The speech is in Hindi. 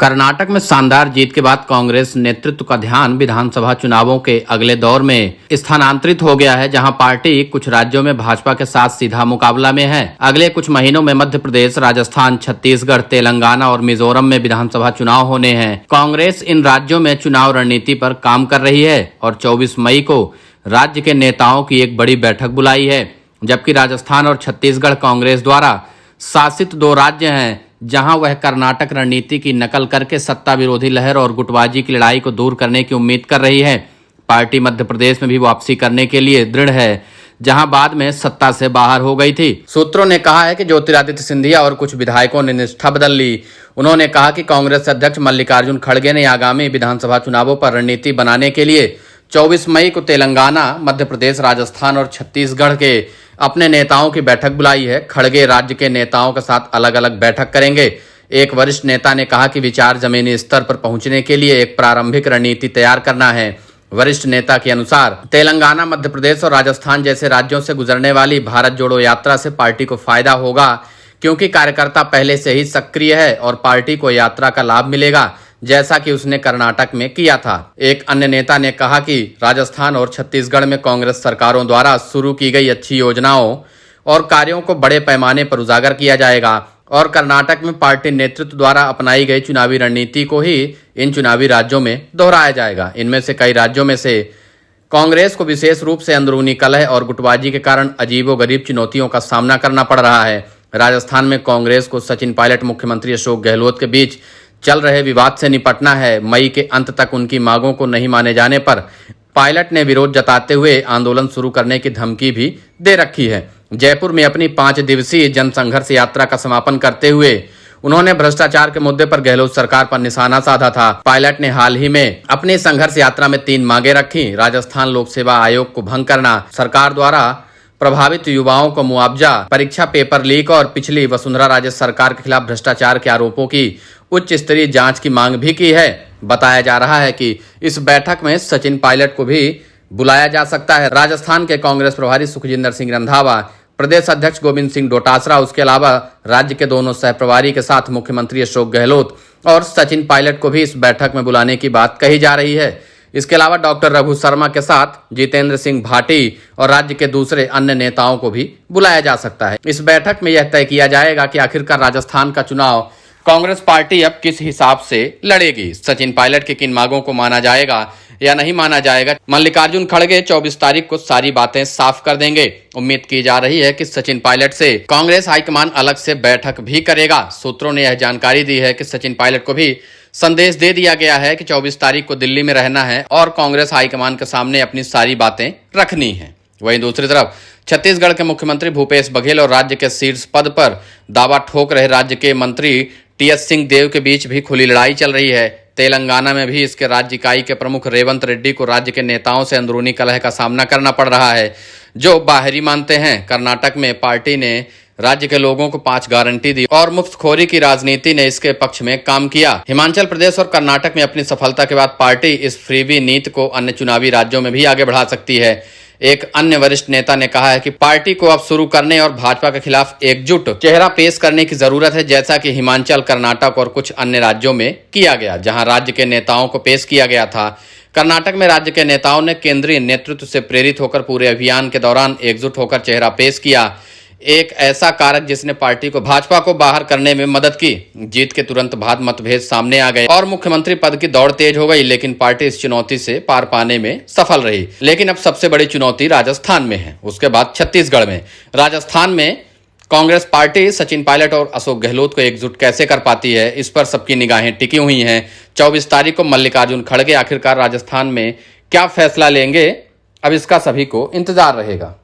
कर्नाटक में शानदार जीत के बाद कांग्रेस नेतृत्व का ध्यान विधानसभा चुनावों के अगले दौर में स्थानांतरित हो गया है, जहां पार्टी कुछ राज्यों में भाजपा के साथ सीधा मुकाबला में है। अगले कुछ महीनों में मध्य प्रदेश, राजस्थान, छत्तीसगढ़, तेलंगाना और मिजोरम में विधानसभा चुनाव होने हैं। कांग्रेस इन राज्यों में चुनाव रणनीति पर काम कर रही है और 24 मई को राज्य के नेताओं की एक बड़ी बैठक बुलाई है, जबकि राजस्थान और छत्तीसगढ़ कांग्रेस द्वारा शासित दो राज्य हैं, जहां वह कर्नाटक रणनीति की नकल करके सत्ता विरोधी लहर और गुटबाजी की लड़ाई को दूर करने की उम्मीद कर रही है। पार्टी मध्य प्रदेश में भी वापसी करने के लिए दृढ़ है, जहां बाद में सत्ता से बाहर हो गई थी। सूत्रों ने कहा है कि ज्योतिरादित्य सिंधिया और कुछ विधायकों ने निष्ठा बदल ली। उन्होंने कहा कि कांग्रेस अध्यक्ष मल्लिकार्जुन खड़गे ने आगामी विधानसभा चुनावों पर रणनीति बनाने के लिए 24 मई को तेलंगाना, मध्य प्रदेश, राजस्थान और छत्तीसगढ़ के अपने नेताओं की बैठक बुलाई है। खड़गे राज्य के नेताओं के साथ अलग अलग बैठक करेंगे। एक वरिष्ठ नेता ने कहा कि विचार जमीनी स्तर पर पहुंचने के लिए एक प्रारंभिक रणनीति तैयार करना है। वरिष्ठ नेता के अनुसार तेलंगाना, मध्य प्रदेश और राजस्थान जैसे राज्यों से गुजरने वाली भारत जोड़ो यात्रा से पार्टी को फायदा होगा, क्योंकि कार्यकर्ता पहले से ही सक्रिय है और पार्टी को यात्रा का लाभ मिलेगा, जैसा कि उसने कर्नाटक में किया था। एक अन्य नेता ने कहा कि राजस्थान और छत्तीसगढ़ में कांग्रेस सरकारों द्वारा शुरू की गई अच्छी योजनाओं और कार्यों को बड़े पैमाने पर उजागर किया जाएगा और कर्नाटक में पार्टी नेतृत्व द्वारा अपनाई गई चुनावी रणनीति को ही इन चुनावी राज्यों में दोहराया जाएगा। इनमें से कई राज्यों में से कांग्रेस को विशेष रूप से अंदरूनी कलह और गुटबाजी के कारण अजीबोगरीब चुनौतियों का सामना करना पड़ रहा है। राजस्थान में कांग्रेस को सचिन पायलट, मुख्यमंत्री अशोक गहलोत के बीच चल रहे विवाद से निपटना है। मई के अंत तक उनकी मांगों को नहीं माने जाने पर पायलट ने विरोध जताते हुए आंदोलन शुरू करने की धमकी भी दे रखी है। जयपुर में अपनी 5 दिवसीय जनसंघर्ष यात्रा का समापन करते हुए उन्होंने भ्रष्टाचार के मुद्दे पर गहलोत सरकार पर निशाना साधा था। पायलट ने हाल ही में अपनी संघर्ष यात्रा में 3 मांगे रखी। राजस्थान लोक सेवा आयोग को भंग करना, सरकार द्वारा प्रभावित युवाओं को मुआवजा, परीक्षा पेपर लीक और पिछली वसुंधरा राजे सरकार के खिलाफ भ्रष्टाचार के आरोपों की उच्च स्तरीय जांच की मांग भी की है। बताया जा रहा है कि इस बैठक में सचिन पायलट को भी बुलाया जा सकता है। राजस्थान के कांग्रेस प्रभारी सुखजिंदर सिंह रंधावा, प्रदेश अध्यक्ष गोविंद सिंह डोटासरा, उसके अलावा राज्य के दोनों सह प्रभारी के साथ मुख्यमंत्री अशोक गहलोत और सचिन पायलट को भी इस बैठक में बुलाने की बात कही जा रही है। इसके अलावा डॉक्टर रघु शर्मा के साथ जितेंद्र सिंह भाटी और राज्य के दूसरे अन्य नेताओं को भी बुलाया जा सकता है। इस बैठक में यह तय किया जाएगा कि आखिरकार राजस्थान का चुनाव कांग्रेस पार्टी अब किस हिसाब से लड़ेगी। सचिन पायलट की किन मांगों को माना जाएगा या नहीं माना जाएगा। मल्लिकार्जुन खड़गे 24 तारीख को सारी बातें साफ कर देंगे। उम्मीद की जा रही है कि सचिन पायलट से कांग्रेस हाईकमान अलग से बैठक भी करेगा। सूत्रों ने यह जानकारी दी है कि सचिन पायलट को भी संदेश दे दिया गया है कि 24 तारीख को दिल्ली में रहना है और कांग्रेस हाईकमान के सामने अपनी सारी बातें रखनी है। वहीं दूसरी तरफ छत्तीसगढ़ के मुख्यमंत्री भूपेश बघेल और राज्य के शीर्ष पद पर दावा ठोक रहे राज्य के मंत्री टीएस सिंहदेव के बीच भी खुली लड़ाई चल रही है। तेलंगाना में भी इसके राज्य इकाई के प्रमुख रेवंत रेड्डी को राज्य के नेताओं से अंदरूनी कलह का सामना करना पड़ रहा है, जो बाहरी मानते हैं। कर्नाटक में पार्टी ने राज्य के लोगों को 5 गारंटी दी और मुफ्तखोरी की राजनीति ने इसके पक्ष में काम किया। हिमाचल प्रदेश और कर्नाटक में अपनी सफलता के बाद पार्टी इस फ्रीबी नीति को अन्य चुनावी राज्यों में भी आगे बढ़ा सकती है। एक अन्य वरिष्ठ नेता ने कहा है कि पार्टी को अब शुरू करने और भाजपा के खिलाफ एकजुट चेहरा पेश करने की जरूरत है, जैसा कि हिमाचल, कर्नाटक और कुछ अन्य राज्यों में किया गया, जहां राज्य के नेताओं को पेश किया गया था। कर्नाटक में राज्य के नेताओं ने केंद्रीय नेतृत्व से प्रेरित होकर पूरे अभियान के दौरान एकजुट होकर चेहरा पेश किया, एक ऐसा कारक जिसने पार्टी को भाजपा को बाहर करने में मदद की। जीत के तुरंत बाद मतभेद सामने आ गए और मुख्यमंत्री पद की दौड़ तेज हो गई, लेकिन पार्टी इस चुनौती से पार पाने में सफल रही। लेकिन अब सबसे बड़ी चुनौती राजस्थान में है, उसके बाद छत्तीसगढ़ में। राजस्थान में कांग्रेस पार्टी सचिन पायलट और अशोक गहलोत को एकजुट कैसे कर पाती है, इस पर सबकी निगाहें टिकी हुई हैं। 24 तारीख को मल्लिकार्जुन खड़गे आखिरकार राजस्थान में क्या फैसला लेंगे, अब इसका सभी को इंतजार रहेगा।